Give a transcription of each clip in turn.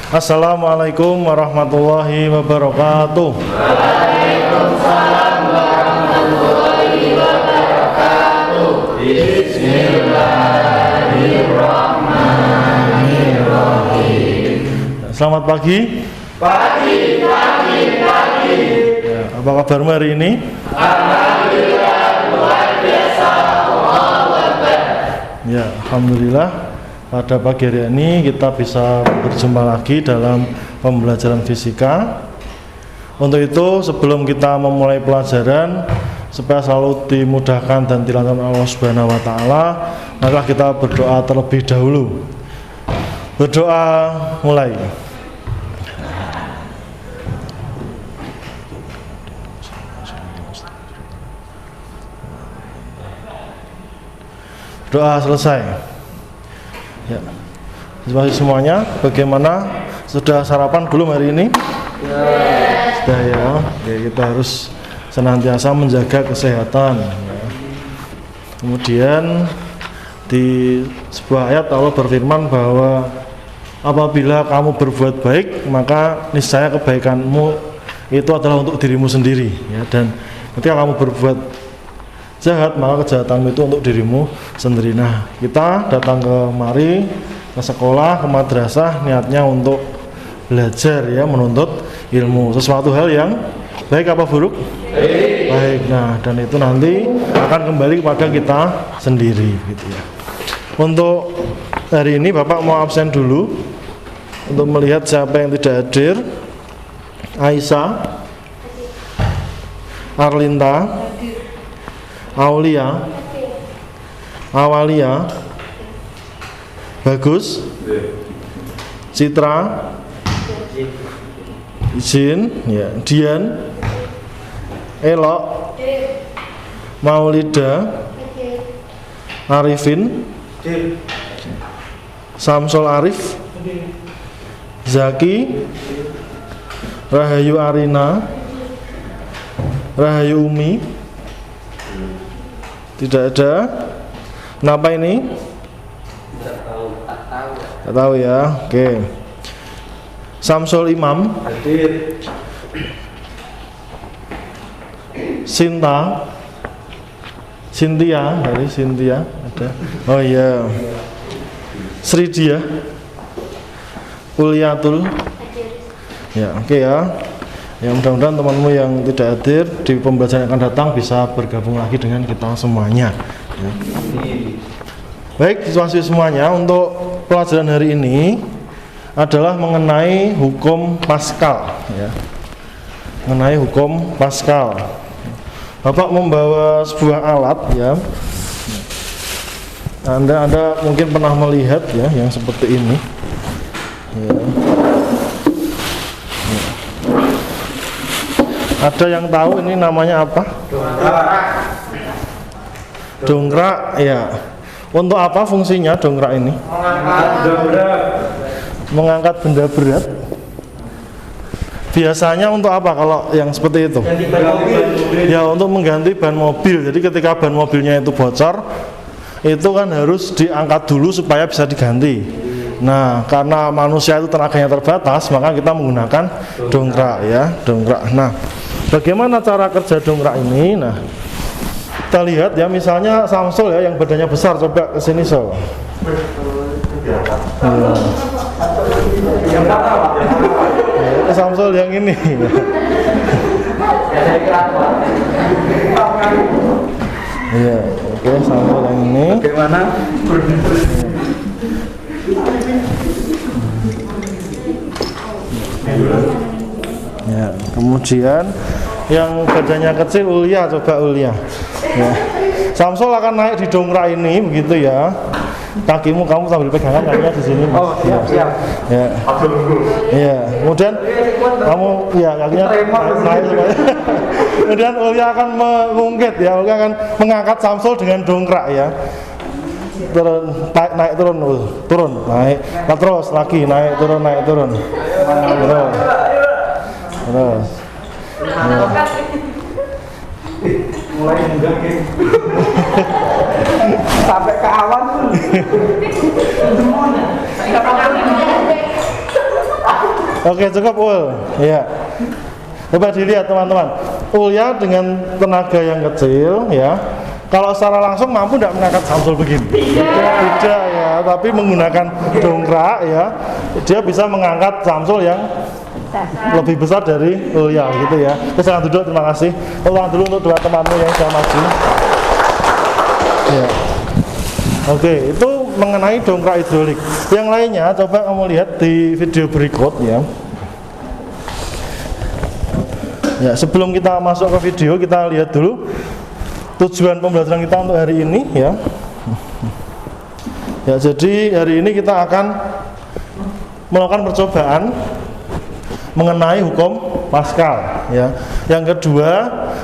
Assalamualaikum warahmatullahi wabarakatuh. Waalaikumsalam warahmatullahi wabarakatuh. Bismillahirrahmanirrahim. Selamat pagi. Pagi. Ya, apa kabarmu hari ini? Alhamdulillah luar biasa. Allahu Akbar. Ya, alhamdulillah. Pada pagi hari ini kita bisa berjumpa lagi dalam pembelajaran fisika. Untuk itu sebelum kita memulai pelajaran, supaya selalu dimudahkan dan dilancarkan Allah Subhanahu wa taala, maka kita berdoa terlebih dahulu. Berdoa mulai. Doa selesai. Ya, terima kasih semuanya. Bagaimana? Sudah sarapan belum hari ini? Sudah ya. Oke, kita harus senantiasa menjaga kesehatan. Ya. Kemudian di sebuah ayat Allah berfirman bahwa apabila kamu berbuat baik, maka niscaya kebaikanmu itu adalah untuk dirimu sendiri. Ya, dan ketika kamu berbuat jahat, maka kejahatanmu itu untuk dirimu sendiri. Nah, kita datang kemari ke sekolah, ke madrasah, niatnya untuk belajar ya, menuntut ilmu. Sesuatu hal yang baik apa buruk? Baik. Nah, dan itu nanti akan kembali kepada kita sendiri gitu ya. Untuk hari ini Bapak mau absen dulu untuk melihat siapa yang tidak hadir. Aisyah, Arlinta, Aulia, Awalia, Bagus, Citra, Izin, ya, Dian, Elok, Maulida, Arifin, Samsul Arif, Zaki, Rahayu Arina, Rahayu Umi. Tidak ada. Kenapa ini? Tidak tahu ya. Oke. Samsul Imam. Hadir. Sinta. Cynthia, dari Cynthia ada. Oh iya. Sridia. Ulyatul. Ya, oke ya. Ya, mudah-mudahan temanmu yang tidak hadir di pembelajaran yang akan datang bisa bergabung lagi dengan kita semuanya ya. Baik, siswa-siswi semuanya, untuk pelajaran hari ini adalah mengenai hukum Pascal ya. Mengenai hukum Pascal. Bapak membawa sebuah alat ya. Anda mungkin pernah melihat ya yang seperti ini ya. Ada yang tahu ini namanya apa? Dongkrak, ya. Untuk apa fungsinya dongkrak ini? Mengangkat benda berat. Biasanya untuk apa kalau yang seperti itu? Ya, untuk mengganti ban mobil. Jadi ketika ban mobilnya itu bocor, itu kan harus diangkat dulu supaya bisa diganti. Nah, karena manusia itu tenaganya terbatas, maka kita menggunakan dongkrak ya, dongkrak. Nah, bagaimana cara kerja dongkrak ini? Nah, kita lihat ya, misalnya Samsul ya yang badannya besar, coba ke sini Sol. Ya, Samsul yang ini. Iya, oke, Samsul yang ini. Bagaimana? Ya, kemudian yang badannya kecil Ulia, coba Ulia. Ya. Samsul akan naik di dongkrak ini begitu ya. Kakimu kamu sambil pegangan kakinya di sini. Oh, siap, siap. Ya. Iya, kemudian kamu ya kakinya naik supaya. Kemudian Ulia akan mengungkit ya, Ulia akan mengangkat Samsul dengan dongkrak ya. Turun, naik turun, turun, naik. Nah, terus lagi naik turun, naik turun. Terus. Terus. Ya. Mulai enggak sampai ke awan tuh. Oke, cukup ul. Ya. Coba dilihat teman-teman. Ulya dengan tenaga yang kecil ya. Kalau secara langsung mampu tidak mengangkat samsul begini? Tidak ya, tapi menggunakan dongkrak ya, dia bisa mengangkat samsul yang lebih besar dari Ulya gitu ya. Silakan duduk, terima kasih. Ulang dulu untuk dua temanmu yang sudah maju. Ya. Oke, itu mengenai dongkrak hidrolik. Yang lainnya coba kamu lihat di video berikut ya. Ya, sebelum kita masuk ke video, kita lihat dulu tujuan pembelajaran kita untuk hari ini ya. Ya, jadi hari ini kita akan melakukan percobaan mengenai hukum Pascal ya. Yang kedua,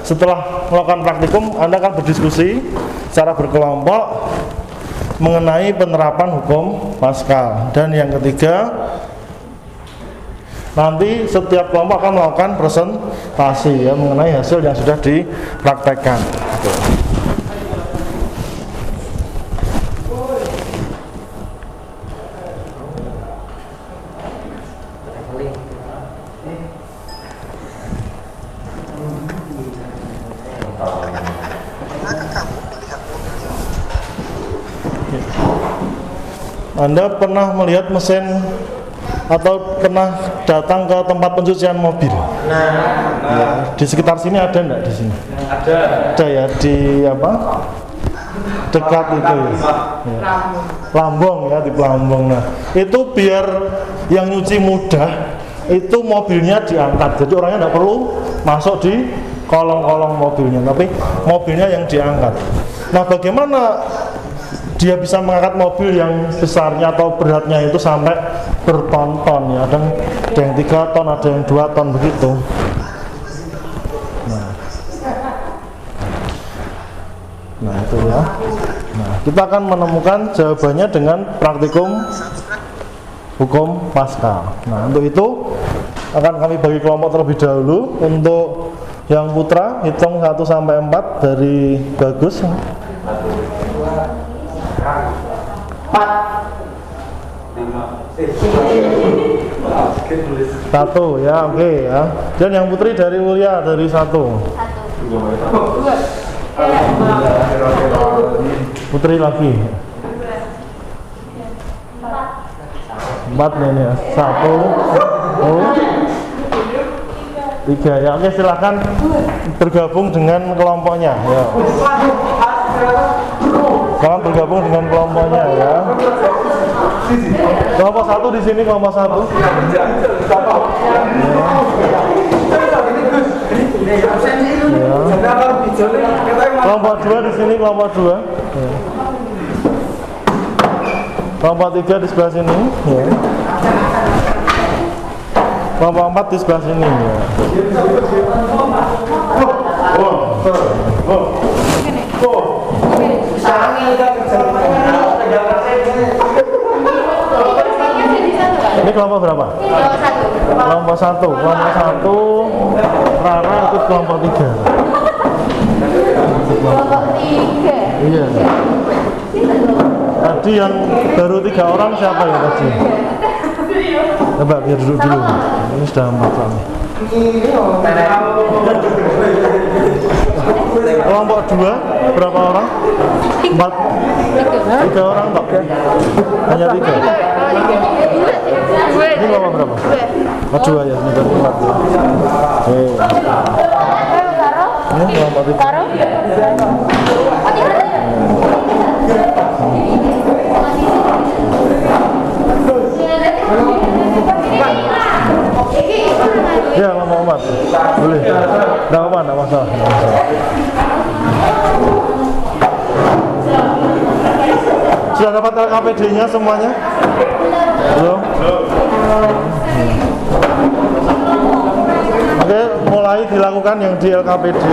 setelah melakukan praktikum, Anda akan berdiskusi secara berkelompok mengenai penerapan hukum Pascal. Dan yang ketiga, nanti setiap kelompok akan melakukan presentasi ya mengenai hasil yang sudah dipraktekkan. Anda pernah melihat mesin atau pernah datang ke tempat pencucian mobil? Ya, di sekitar sini ada enggak di sini? Ada ya, di apa? Dekat itu ya. Lambung ya, di Pelambung. Nah, itu biar yang nyuci mudah, itu mobilnya diangkat. Jadi orangnya enggak perlu masuk di kolong-kolong mobilnya, tapi mobilnya yang diangkat. Nah, bagaimana dia bisa mengangkat mobil yang besarnya atau beratnya itu sampai berton-ton ya, ada yang 3 ton, ada yang 2 ton begitu. Nah itu ya. Nah, kita akan menemukan jawabannya dengan praktikum hukum Pascal. Nah, untuk itu akan kami bagi kelompok terlebih dahulu. Untuk yang putra hitung 1 sampai 4 dari Bagus. 1 ya, oke ya. Dan yang putri dari Ulya dari 1. Putri lagi 4 ini ya. 1 3 ya. Oke, silakan bergabung dengan kelompoknya ya. Sekarang bergabung dengan kelompoknya ya. Kelompok 1 di sini, kelompok 1. Ya. Kelompok 2 di sini, kelompok 2. Ya. Kelompok 3 di sebelah sini. Ya. Kelompok 4 di sebelah sini. Ya. Ini kelompok berapa? Kelompok 1. Kelompok 1 Rara ikut kelompok 3. Kelompok 3. Iya. Tadi yang baru 3 orang siapa ya tadi? Coba biar duduk dulu. Ini sudah 4 orang. Kelompok 2 berapa orang? 4. 3 orang tak? Hanya 3. Ini kelompok berapa? 2 ya, ini dari 4 ya. Oke. Ini kelompok 3. Ya, kelompok 4. Boleh. Enggak apa-apa, enggak masalah. Sudah dapat LKPD-nya semuanya? Belum? Oke, mulai dilakukan yang di LKPD.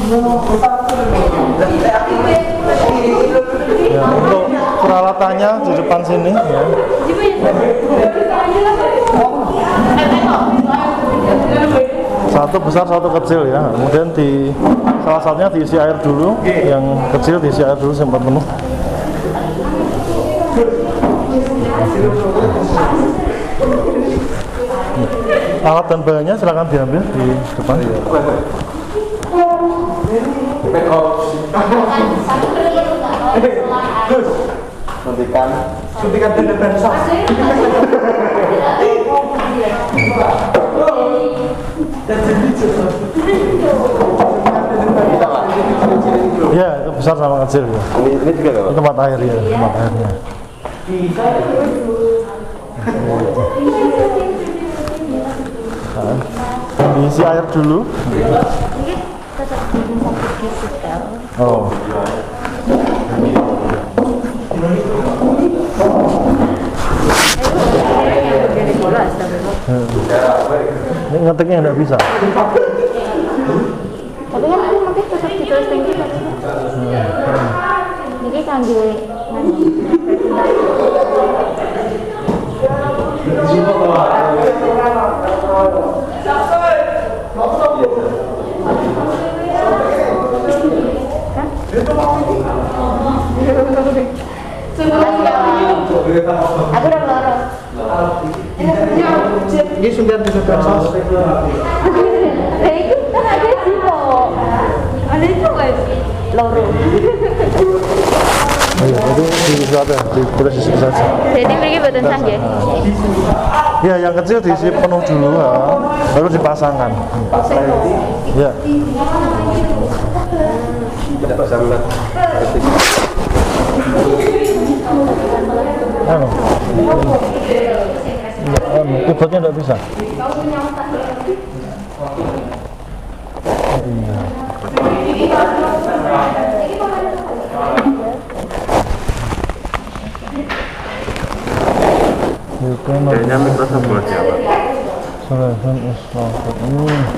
Ya, untuk peralatannya di depan sini ya. Satu besar, satu kecil ya. Kemudian di salah satunya diisi air dulu, yang kecil diisi air dulu sampai penuh. Alat dan bahannya silakan diambil di depan. Suntikan dan sos. Ya, itu besar sama kecil ya. Ini juga nggak, Pak? Tempat air ya, tempat airnya. Diisi air dulu. Oh. Ini ngetiknya nggak bisa. Tapi kan aku nanti tetap ditulis tinggi kan. Ini kangge aku udah lorong. Ini suntikan dan sos. Nah itu kan ada sih kok. Ada itu kan lorong. Oh iya, itu di ada di posisi saja. Jadi pergi betul saja. Ya, yang kecil diisi penuh dulu, ya. Baru dipasangkan. Ya. Tidak pasang lah. Keyboardnya nggak bisa. Iya. Kayaknya Microsoft buat siapa?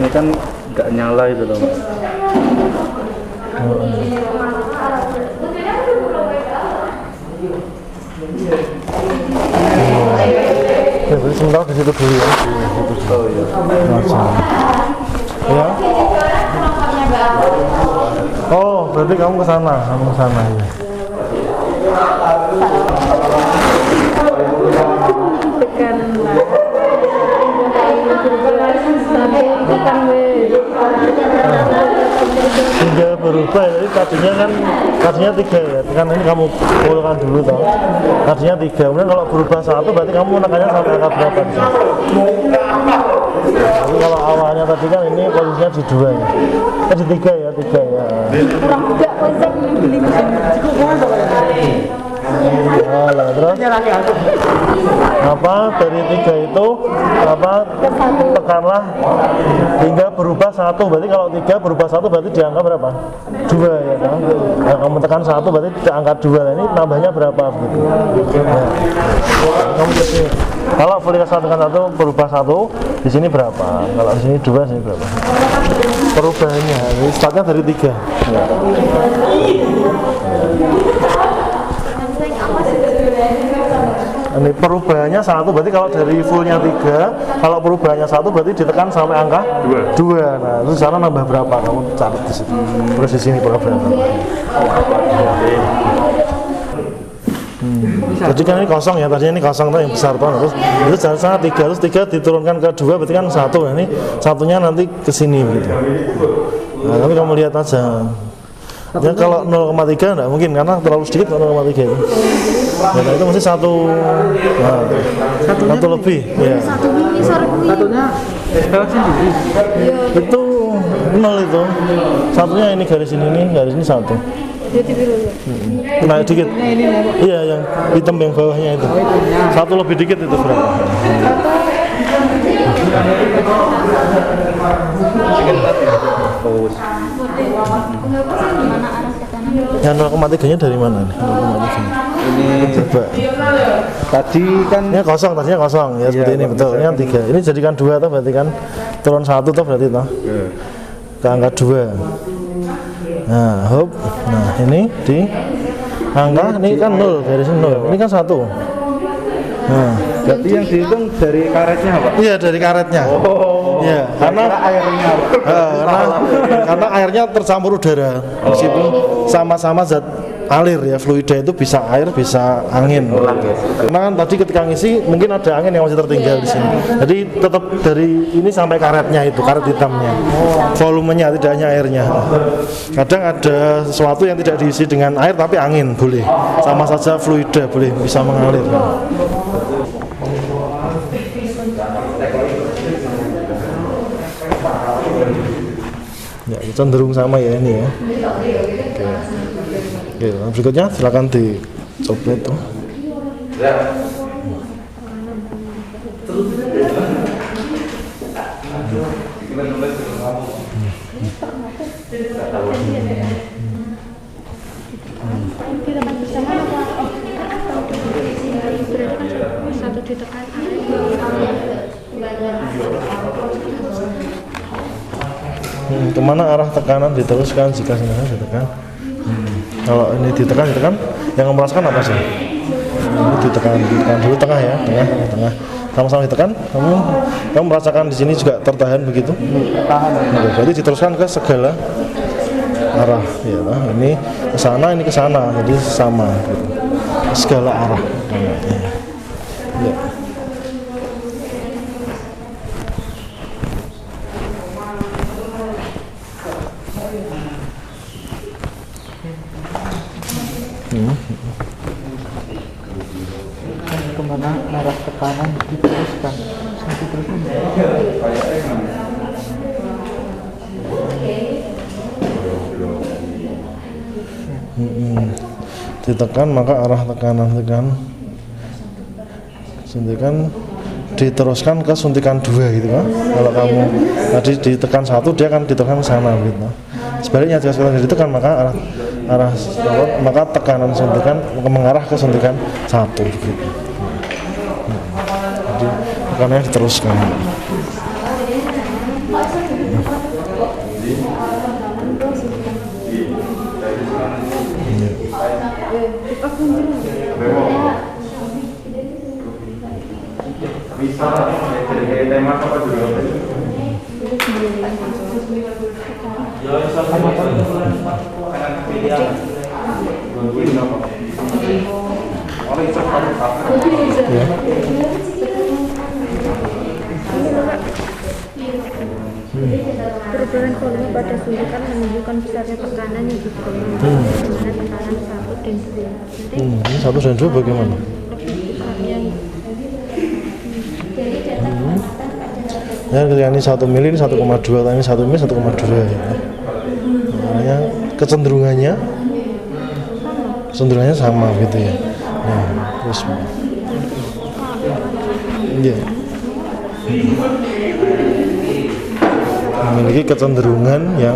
Ini kan nggak nyala itu loh. Ya, berarti sementara di situ dulu ya. Oh iya. Ya. Oh, berarti kamu ke sana, ya. Hingga berubah ya, tadinya 3 ya, kan ini kamu pulkan dulu toh. Tadinya 3, kemudian kalau berubah 1 berarti kamu menekannya sampai angka berapa nih? Jadi kalau awalnya tadi kan ini posisinya di 2 ya, di 3 ya, 3 ya. Kurang enggak konsep beli mesin. Nah, terus apa dari 3 itu apa tekanlah hingga berubah 1, berarti kalau 3 berubah 1 berarti di angka berapa? 2 ya kan? Nah, kamu tekan 1 berarti di angka 2, ini tambahnya berapa gitu. Nah, kamu jadi kalau volitas 1 tekan 1 berubah 1 di sini berapa? Kalau di sini 2, sini berapa? Perubahannya ini startnya dari 3 ya. Ini perubahannya 1 berarti kalau dari fullnya 3, kalau perubahannya 1 berarti ditekan sampai angka 2. Nah, itu sana nambah berapa? Kamu catat di situ. Terus di sini berapa? Jadi kan ini kosong ya, tadinya ini kosong tuh yang besar tuh. Terus itu dari sana 3, terus 3 diturunkan ke 2 berarti kan 1. Nah, ini satunya nanti ke sini begitu. Nah, tapi kamu lihat aja. Ya kalau 0,3 enggak mungkin karena terlalu sedikit 0,3 itu. Ya, nah, itu mesti 1. Nah, 1 lebih ya. Satunya sendiri. Itu 0 itu. Satunya ini garis ini garis ini 1. Jadi biru ya. Naik dikit. Iya, yang hitam yang bawahnya itu. 1 lebih dikit itu berapa? Yang 0,3 nya dari mana nih? 0,3 Ini coba. tadi kan Ini kosong, tadinya kosong ya, seperti ini betul. Ini yang 3. Ini jadikan 2 toh berarti kan turun 1 toh berarti toh. Ke angka 2. Nah, hop. Nah, ini di angka ini kan 0, garisnya 0. Ini kan 1. Nah, Berarti yang dihitung dari karetnya Pak? iya dari karetnya. Iya, karena airnya Pak. karena airnya tercampur udara. Meskipun sama-sama zat alir ya, fluida itu bisa air, bisa angin. Karena kan tadi ketika ngisi mungkin ada angin yang masih tertinggal di sini. Jadi tetap dari ini sampai karetnya itu, karet hitamnya. Volumenya tidak hanya airnya. Kadang ada sesuatu yang tidak diisi dengan air tapi angin boleh. Sama saja fluida boleh bisa mengalir. Ya, cenderung sama ya ini ya. Oke, berikutnya silakan dicoba itu. Ditekan bersama apa? Satu ditekan. Kemana arah tekanan diteruskan jika sengaja ditekan? Kalau ini ditekan, yang kamu rasakan apa sih? Ini ditekan dulu tengah ya, tengah. Sama-sama ditekan, kamu merasakan di sini juga tertahan begitu? Tahan. Berarti diteruskan ke segala arah, ya. Ini ke sana, ini ke sana, jadi sama. Gitu. Segala arah. Ya. Kemana arah tekanan diteruskan sampai teruskan. Ditekan maka arah tekanan suntikan diteruskan ke suntikan 2 gitu kan. Kalau kamu tadi ditekan 1 dia akan ditekan ke sana gitu. Sebaliknya jika sekarang ditekan maka maka tekanan suntikan mengarah ke suntikan 1 gitu. Jadi tekanannya diteruskan. Bisa dari tema apa dulu? Perubahan volume pada suntikan menunjukkan besarnya tekanan yang diberikan. Bagaimana tekanan 1 dan 2. Ini 1 dan 2 bagaimana? Ya, yang ini 1 mili, ini 1,2, ini 1 mili, 1,2 ya. Makanya kecenderungannya sama gitu ya. Nah, terus iya. Memiliki kecenderungan yang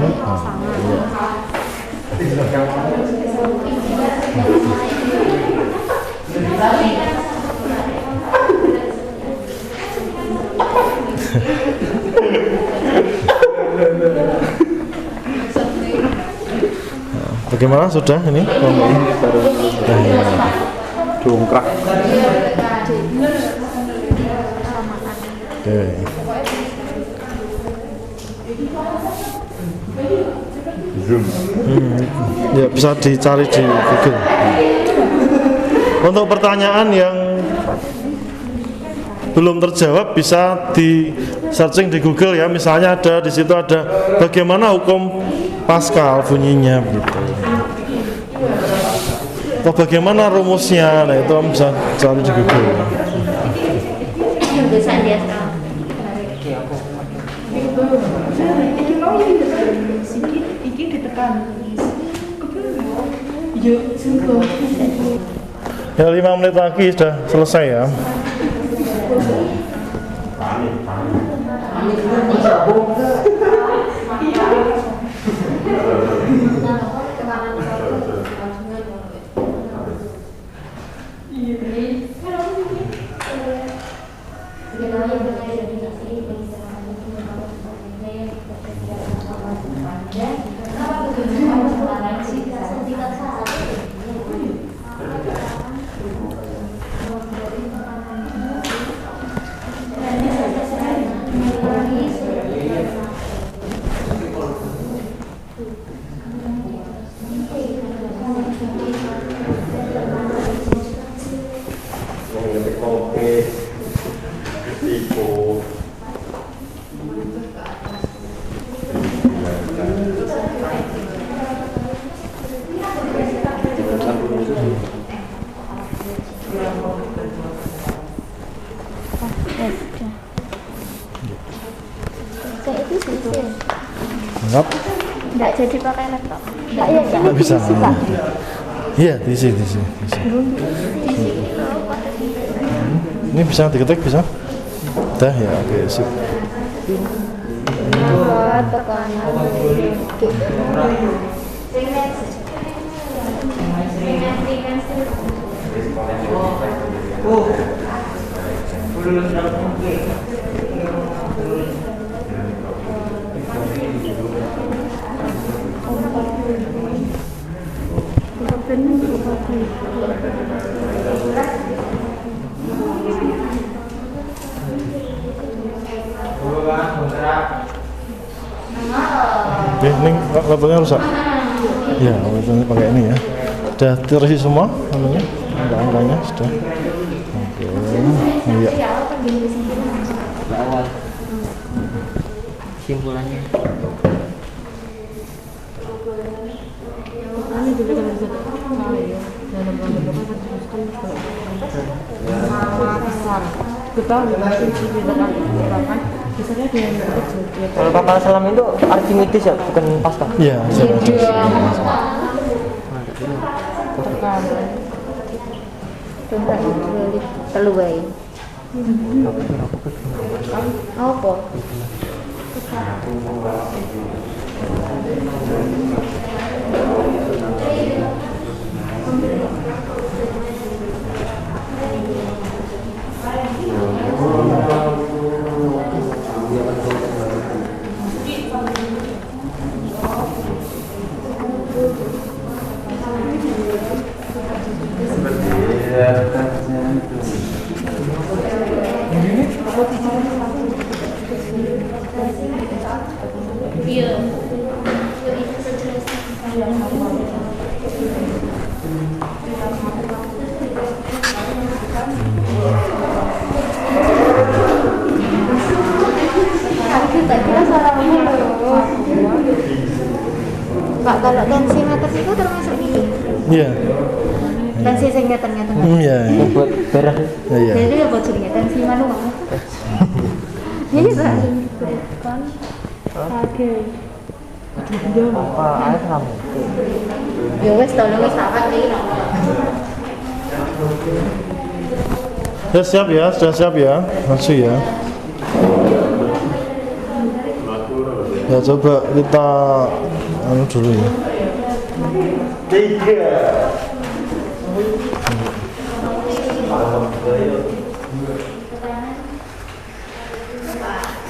bagaimana sudah ini? Dongkrak. Oke. Ya bisa dicari di Google. Untuk pertanyaan yang belum terjawab bisa di searching di Google ya. Misalnya ada di situ ada bagaimana hukum Pascal bunyinya gitu. Atau bagaimana rumusnya, nah itu bisa cari di Google. Ya 5 menit lagi sudah selesai ya. Sudah. Kayak itu sih. Anggap Enggak jadi pakai laptop. Enggak ya, nggak bisa. Iya, diisi. Ini bisa diketik bisa? Udah ya, oke sip. Buat tekanan. Oke, ini laptopnya rusak. Ya, laptopnya pakai ini ya. Sudah terisi semua namanya, angka-angkanya sudah. Oke, iya. awal simpulannya. Ini juga kan bisa dalam bentuk besar. Kita kan misalnya dia yang kecil. Kalau kapal selam itu Archimedes ya, bukan Pascal. Iya, Coba dibeli telu wae. Apa? Tak kira salah Pak, kalau tensimeter itu termasuk di iya, tensi sing ngeten-ngeten. iya. Buat beras. Iya. Jadi ya bocornya tensi manual. Ini kan oke. Apa air kamu? Ya wes tolong wis awak iki no. Sudah siap ya, langsung ya. Ya coba kita anu dulu ya.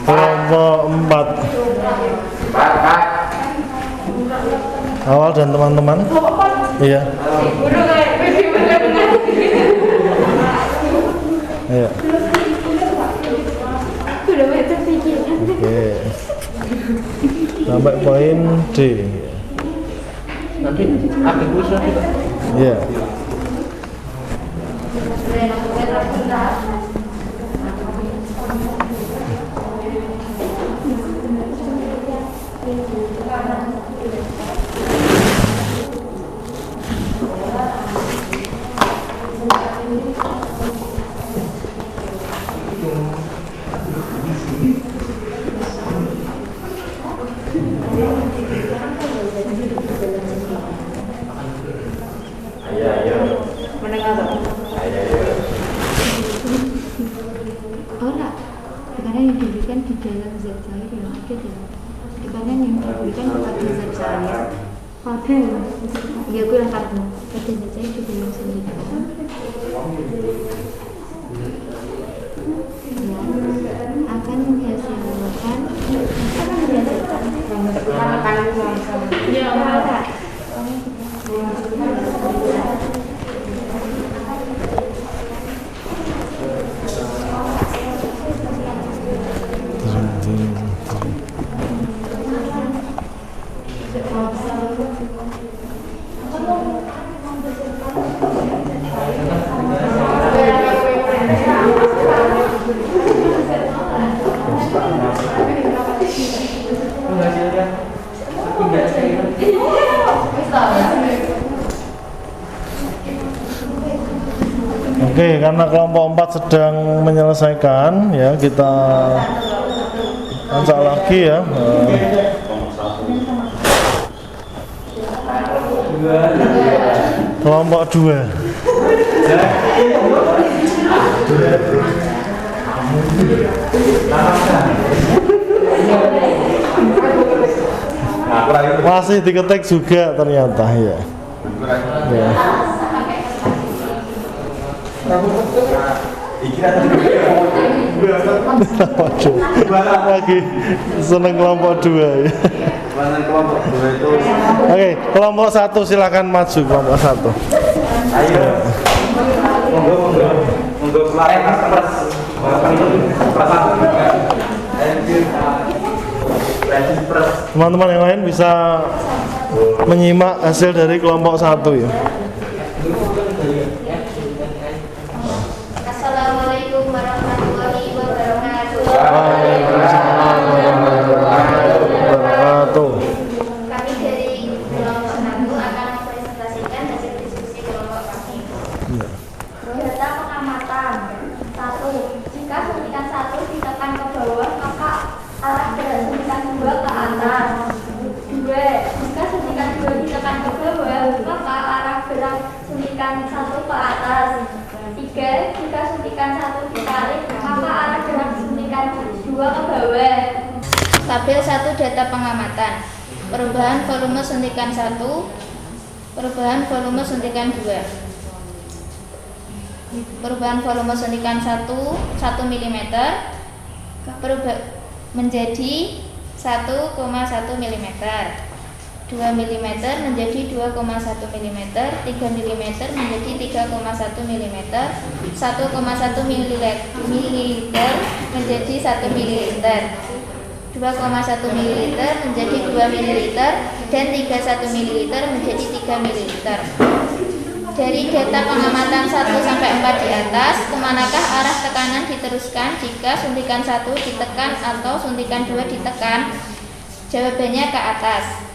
Kelompok 4 awal dan teman-teman. Iya. Iya. Oke. Sampai poin D. Nanti akhir usul juga. Iya. Tekanan yang diberikan di dalam zat cair yang ada dalam tekanan yang diberikan kepada zat cair pada ya gue lengkapnya pada zat cair di dalam sendiri akan menghasilkan karena kelompok 4 sedang menyelesaikan ya, kita angkat lagi ya. Kelompok 2. Masih diketik juga ternyata ya. Ya. Waduh, lagi seneng kelompok 2 ya. Kelompok 2 itu. Oke, kelompok 1 silakan maju kelompok 1. Ayo. Monggo kemarin pers. Teman-teman yang lain bisa menyimak hasil dari kelompok 1 ya. Assalamualaikum warahmatullahi wabarakatuh. Waalaikumsalam warahmatullahi wabarakatuh. Kami dari kelompok 1 akan mempresentasikan hasil diskusi kelompok kami. Data pengamatan. 1. Jika suntikan 1 ditekan ke bawah, maka arah gerak suntikan 2 ke atas. 2. Jika suntikan 2 ditekan ke bawah, maka arah gerak suntikan 1 ke atas. 3. Jika suntikan 1 ditarik, maka arah gerak suntikan 2 ke bawah. Tabel 1 data pengamatan. Perubahan volume suntikan 1, perubahan volume suntikan 2. Perubahan volume suntikan 1 mm menjadi 1,1 mm, 2 mm menjadi 2,1 mm, 3 mm menjadi 3,1 mm, 1,1 ml menjadi 1 ml, 2,1 ml menjadi 2 ml, dan 31 ml menjadi 3 ml. Dari data pengamatan 1 sampai 4 di atas, kemanakah arah tekanan diteruskan jika suntikan 1 ditekan atau suntikan 2 ditekan? Jawabannya ke atas.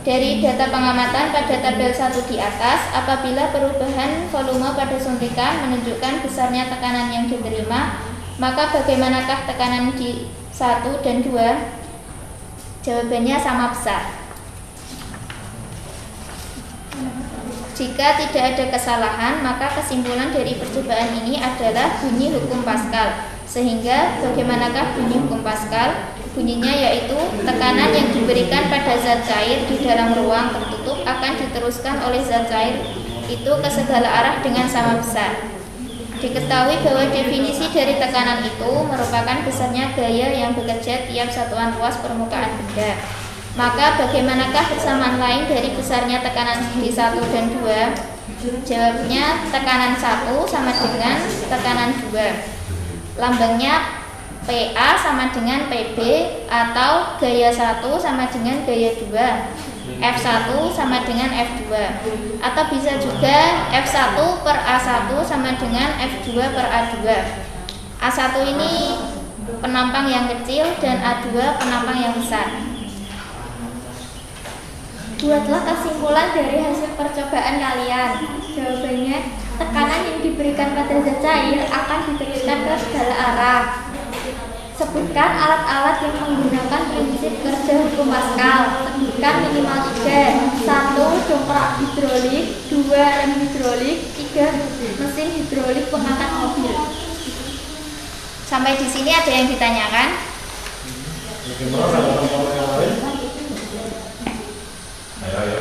Dari data pengamatan pada tabel 1 di atas, apabila perubahan volume pada suntikan menunjukkan besarnya tekanan yang diterima, maka bagaimanakah tekanan di 1 dan 2? Jawabannya sama besar. Jika tidak ada kesalahan, maka kesimpulan dari percobaan ini adalah bunyi hukum Pascal. Sehingga bagaimanakah bunyi hukum Pascal? Bunyinya yaitu tekanan yang diberikan pada zat cair di dalam ruang tertutup akan diteruskan oleh zat cair itu ke segala arah dengan sama besar. Diketahui bahwa definisi dari tekanan itu merupakan besarnya gaya yang bekerja tiap satuan ruas permukaan benda. Maka bagaimanakah persamaan lain dari besarnya tekanan di 1 dan 2? Jawabnya tekanan 1 sama dengan tekanan 2. Lambangnya PA sama dengan PB atau gaya 1 sama dengan gaya 2. F1 sama dengan F2. Atau bisa juga F1 per A1 sama dengan F2 per A2. A1 ini penampang yang kecil dan A2 penampang yang besar. Buatlah kesimpulan dari hasil percobaan kalian. Jawabannya, tekanan yang diberikan pada zat cair akan diteruskan ke segala arah. Sebutkan alat-alat yang menggunakan prinsip kerja hukum Pascal. Sebutkan minimal 3. 1. Dongkrak hidrolik, 2. Rem hidrolik, 3. Mesin hidrolik pengangkat mobil. Sampai di sini ada yang ditanyakan? Ayo.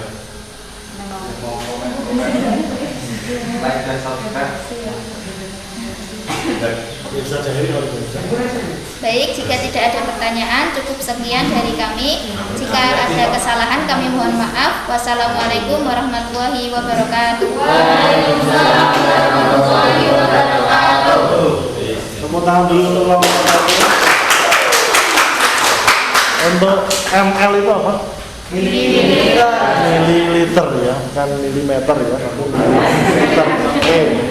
Like dan subscribe. Baik, jika tidak ada pertanyaan, cukup sekian dari kami. Jika ada kesalahan, kami mohon maaf. Wassalamualaikum warahmatullahi wabarakatuh. Waalaikumsalam warahmatullahi wabarakatuh. Tepuk tangan dulu untuk kelompok 1. Untuk ml itu apa? Mililiter ya, bukan milimeter ya. Mililiter. Oke.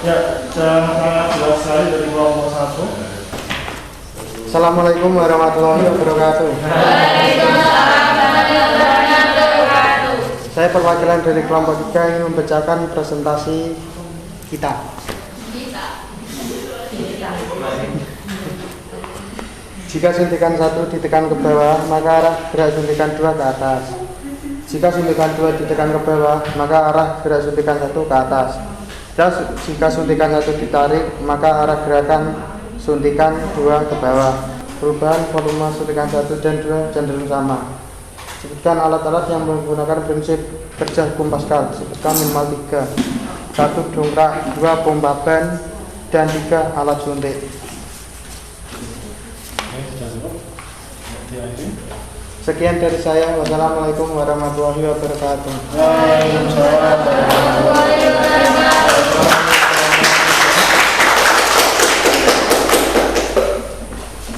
Ya, sangat jelas sekali dari kelompok 1. Assalamualaikum warahmatullahi wabarakatuh. Saya perwakilan dari kelompok 3 ingin membacakan presentasi kita. Jika suntikan 1 ditekan ke bawah, maka arah gerak suntikan 2 ke atas. Jika suntikan 2 ditekan ke bawah, maka arah gerak suntikan 1 ke atas. Dan jika suntikan 1 ditarik, maka arah gerakan suntikan 2 ke bawah. Perubahan volume suntikan 1 dan 2 cenderung sama. Sebutkan alat-alat yang menggunakan prinsip kerja hukum Pascal. Sebutkan minimal 3. 1 dongkrak, 2 pompa ban, dan 3 alat suntik. Sekian dari saya. Wassalamualaikum warahmatullahi wabarakatuh.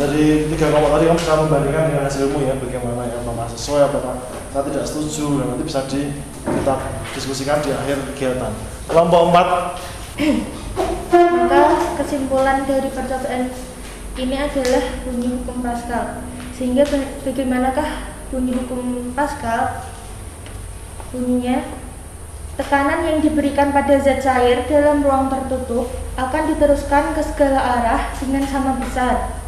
Dari 3 kelompok tadi kamu bisa membandingkan dengan hasilmu ya, bagaimana ya, apakah sesuai apakah kita tidak setuju, dan nanti bisa kita diskusikan di akhir kegiatan. Kelompok 4. Maka kesimpulan dari percobaan ini adalah bunyi hukum Pascal. Sehingga bagaimanakah bunyi hukum Pascal? Bunyinya, tekanan yang diberikan pada zat cair dalam ruang tertutup akan diteruskan ke segala arah dengan sama besar.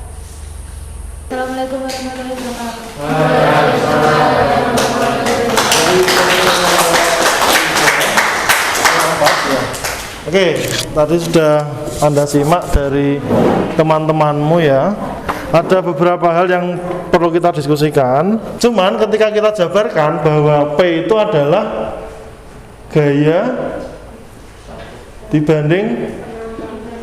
Assalamualaikum warahmatullahi wabarakatuh. Oke, tadi sudah Anda simak dari teman-temanmu ya. Ada beberapa hal yang perlu kita diskusikan. Cuman ketika kita jabarkan bahwa P itu adalah gaya dibanding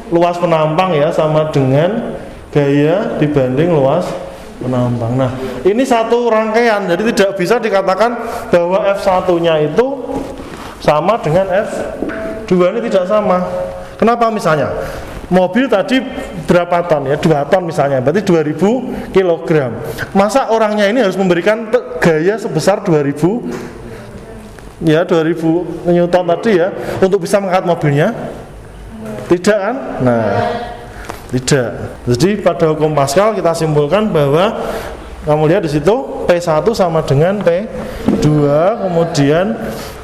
luas penampang ya, sama dengan gaya dibanding luas penampang. Nah, ini satu rangkaian, jadi tidak bisa dikatakan bahwa F1-nya itu sama dengan F2, ini tidak sama. Kenapa? Misalnya mobil tadi berapa ton ya, 2 ton misalnya, berarti 2000 kg. Masa orangnya ini harus memberikan gaya sebesar 2000 ya, 2000 Newton tadi ya, untuk bisa mengangkat mobilnya? Tidak kan? Nah, tidak. Jadi pada hukum Pascal kita simpulkan bahwa kamu lihat di situ P1 sama dengan P2, kemudian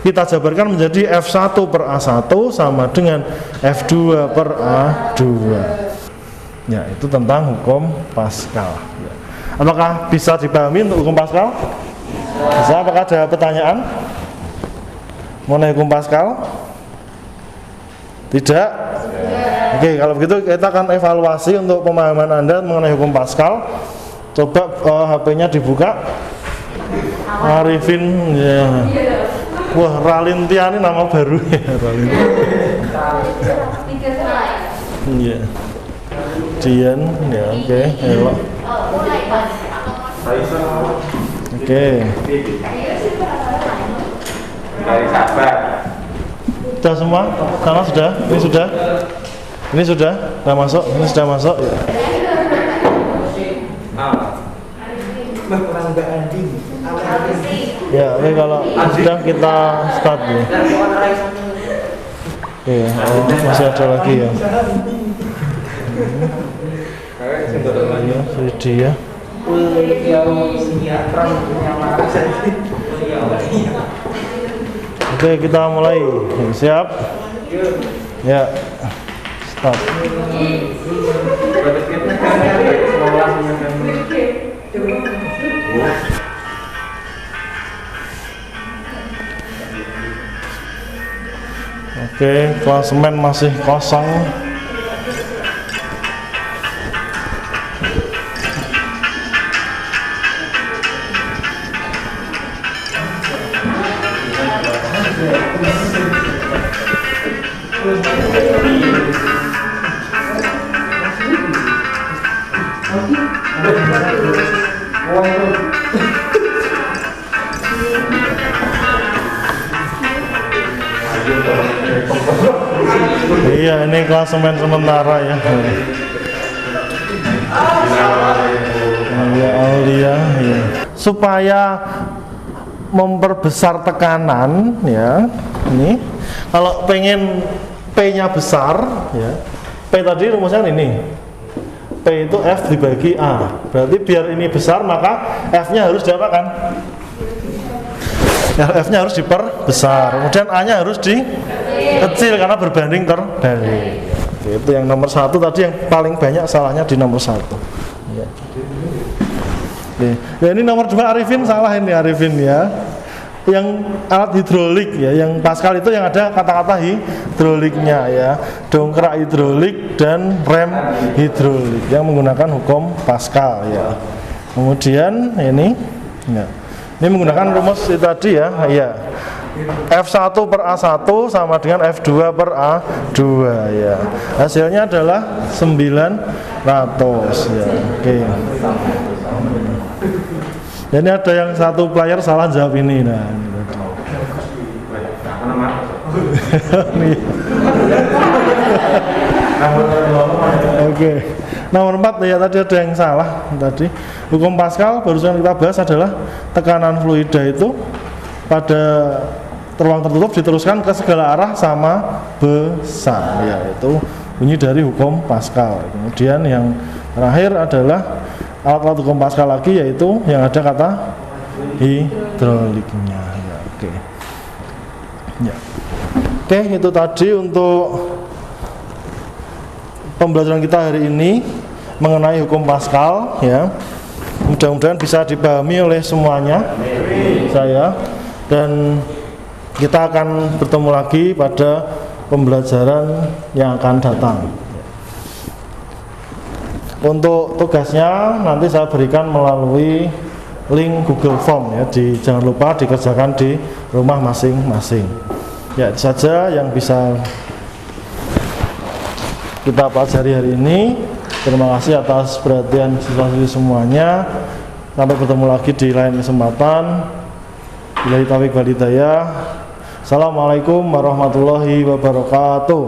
kita jabarkan menjadi F1 per A1 sama dengan F2 per A2. Ya, itu tentang hukum Pascal. Apakah bisa dipahami untuk hukum Pascal? Bisa. Apakah ada pertanyaan mengenai hukum Pascal? Tidak? Oke, kalau begitu kita akan evaluasi untuk pemahaman Anda mengenai hukum Pascal. Coba HP-nya dibuka. Arifin ya. Wah, Ralintia ini nama baru ya, Ralintia. Iya. Dian, ya oke, elok. Oke. Dari sabar. Sudah semua? Sama sudah? Ini sudah? Ini sudah? Sudah masuk? Ini sudah masuk? Ya. Ya, oke, kalau sudah kita start ya. Iya, oh, masih ada lagi ya. Iya, Fridi ya. Oke, kita mulai. Siap? Ya, start. Oke, klasemen masih kosong. Iya, ini klasemen sementara ya. Aulia, ya. Supaya memperbesar tekanan ya. Ini kalau pengen P-nya besar ya. P tadi rumusnya ini. P itu F dibagi A. Berarti biar ini besar maka F-nya harus diapakan? Ya, F-nya harus diperbesar. Kemudian A-nya harus Kecil karena berbanding terbalik. Itu yang nomor 1 tadi, yang paling banyak salahnya di nomor 1. Ya. Oke. Ya, ini nomor 2 Arifin salah ini Arifin ya. Yang alat hidrolik ya, yang Pascal itu yang ada kata-kata hidroliknya ya. Dongkrak hidrolik dan rem hidrolik yang menggunakan hukum Pascal ya. Kemudian ini ya. Ini menggunakan rumus itu tadi ya. Ya. F1 per A1 sama dengan F2 per A2 ya. Hasilnya adalah 900 ya. Oke. Ini ada yang satu player salah jawab ini. Nah, ini. Oke. Nomor 4 ya, tadi ada yang salah tadi. Hukum Pascal barusan kita bahas adalah tekanan fluida itu pada ruang tertutup diteruskan ke segala arah sama besar, yaitu bunyi dari hukum Pascal. Kemudian yang terakhir adalah alat-alat hukum Pascal lagi, yaitu yang ada kata hidroliknya ya. Oke. Ya. Oke, itu tadi untuk pembelajaran kita hari ini mengenai hukum Pascal ya. Mudah-mudahan bisa dipahami oleh semuanya saya, dan kita akan bertemu lagi pada pembelajaran yang akan datang. Untuk tugasnya nanti saya berikan melalui link Google Form ya, jangan lupa dikerjakan di rumah masing-masing. Ya, itu saja yang bisa kita pelajari hari ini. Terima kasih atas perhatian siswa-siswi semuanya. Sampai bertemu lagi di lain kesempatan. Billahi taufiq wal hidayah. Assalamualaikum warahmatullahi wabarakatuh.